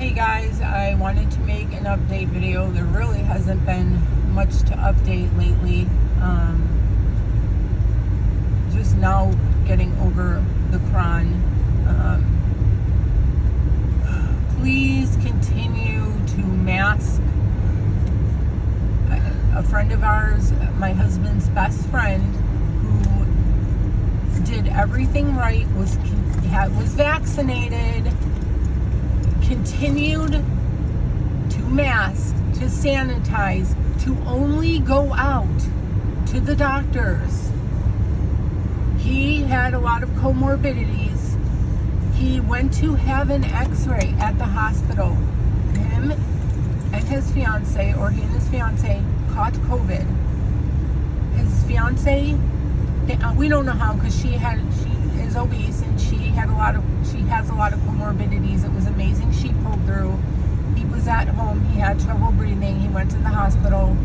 Hey guys, I wanted to make an update video. There really hasn't been much to update lately. Just now getting over the Cron. Please continue to mask. A friend of ours, my husband's best friend, who did everything right, was vaccinated, continued to mask, to sanitize, to only go out to the doctors. He had a lot of comorbidities. He went to have an x-ray at the hospital. Him and his fiance, or he and his fiance, caught COVID. His fiance, we don't know how, because she is obese and she has a lot of comorbidities. It was amazing. She pulled through. He was at home. He had trouble breathing. He went to the hospital.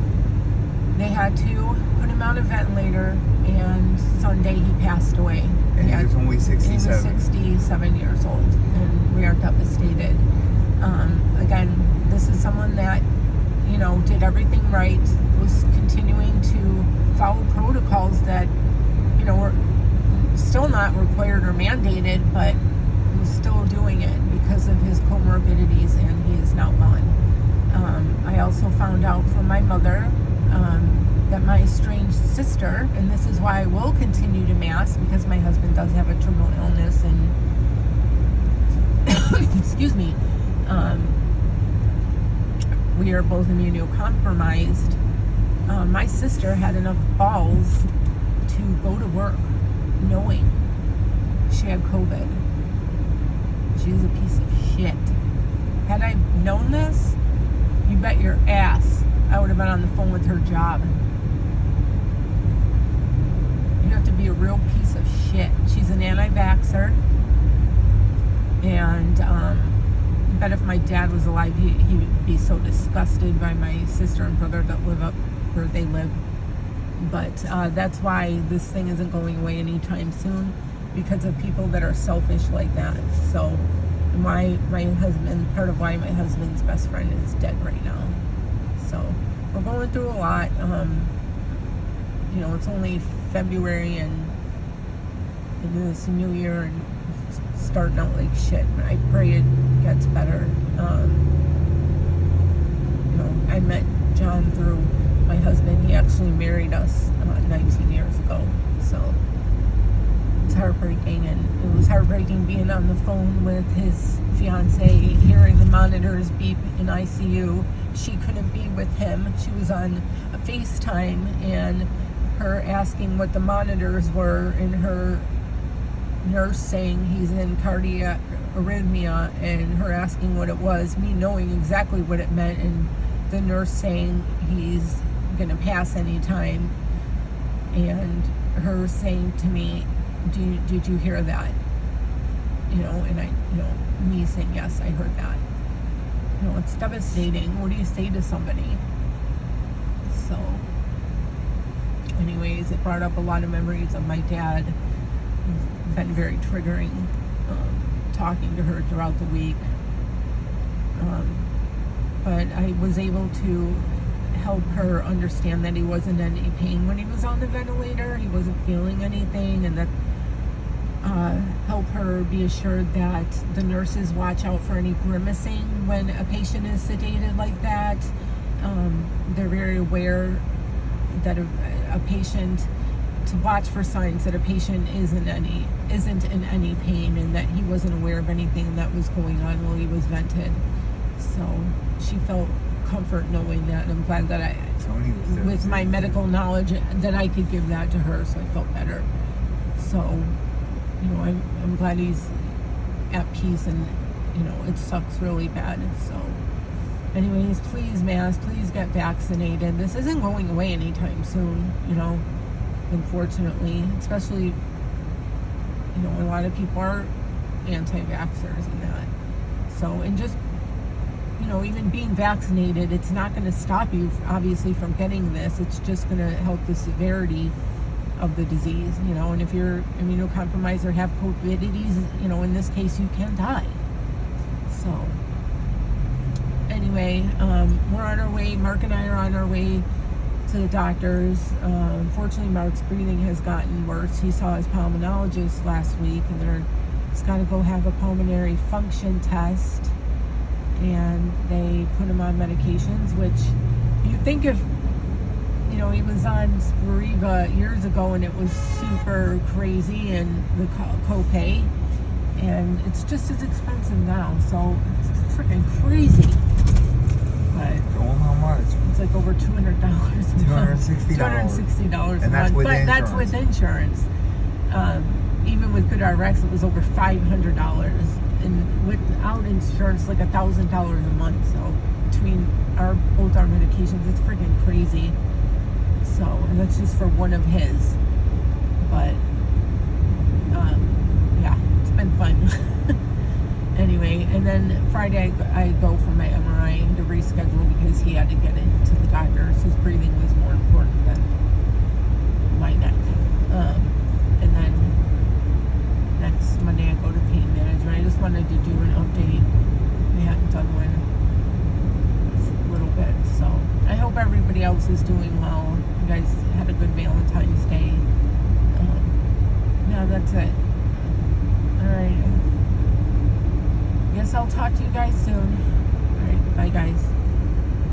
They had to put him on a ventilator, and Sunday he passed away. And he was only 67. He was 67 years old, and we are devastated. Again, this is someone that, did everything right, was continuing to follow protocols that, were still not required or mandated, but was still doing it because of his comorbidities, and he is now gone. I also found out from my mother that my estranged sister, and this is why I will continue to mask, because my husband does have a terminal illness, and excuse me, we are both immunocompromised. My sister had enough balls to go to work knowing she had COVID. She's a piece of shit. Had I known this, you bet your ass I would have been on the phone with her job. You have to be a real piece of shit. She's an anti-vaxxer, and I bet if my dad was alive, he would be so disgusted by my sister and brother that live up where they live. But that's why this thing isn't going away anytime soon, because of people that are selfish like that. So my husband, part of why my husband's best friend is dead right now. So we're going through a lot. It's only February, and it's a new year, and starting out like shit. I pray it gets better. I met John through my husband. He actually married us 19 years ago. So it's heartbreaking, and it was heartbreaking being on the phone with his fiance, hearing the monitors beep in ICU. She couldn't be with him. She was on a FaceTime, and her asking what the monitors were, and her nurse saying he's in cardiac arrhythmia, and her asking what it was, me knowing exactly what it meant, and the nurse saying he's gonna pass anytime, and her saying to me, did you hear that? And me saying, yes, I heard that. It's devastating. What do you say to somebody? So anyways, it brought up a lot of memories of my dad. It's been very triggering, talking to her throughout the week. But I was able to help her understand that he wasn't in any pain when he was on the ventilator. He wasn't feeling anything, and that help her be assured that the nurses watch out for any grimacing when a patient is sedated like that. They're very aware that a patient, to watch for signs that a patient isn't in any pain, and that he wasn't aware of anything that was going on while he was vented. So she felt comfort knowing that, and I'm glad that with my medical knowledge, that I could give that to her, so I felt better. So I'm glad he's at peace, and it sucks really bad. So anyways, please mask, please get vaccinated. This isn't going away anytime soon, unfortunately, especially a lot of people are anti-vaxxers and that. So, and just even being vaccinated, it's not going to stop you obviously from getting this. It's just going to help the severity of the disease, and if you're immunocompromised or have comorbidities, in this case, you can die. So anyway, we're on our way. Mark and I are on our way to the doctors. Unfortunately, Mark's breathing has gotten worse. He saw his pulmonologist last week, and he's got to go have a pulmonary function test, and they put him on medications, which you think if, you know, he was on Spiriva years ago and it was super crazy and the copay, and it's just as expensive now, so it's freaking crazy. But well, how much? it's like over $200 a month. $260. $260 a And that's month. with But insurance. that's with insurance. Even with GoodRx, it was over $500, and without insurance, like $1,000 a month. So between both our medications, it's freaking crazy. So, and that's just for one of his. But yeah, it's been fun. Anyway, and then Friday I go for my MRI to reschedule because he had to get into the doctor's. His breathing was more important than my neck. And then next Monday I go to pain management. I just wanted to do an update. We hadn't done one in a little bit. So I hope everybody else is doing well. You guys had a good Valentine's Day. Yeah, that's it. Alright. Guess I'll talk to you guys soon. Alright, bye guys.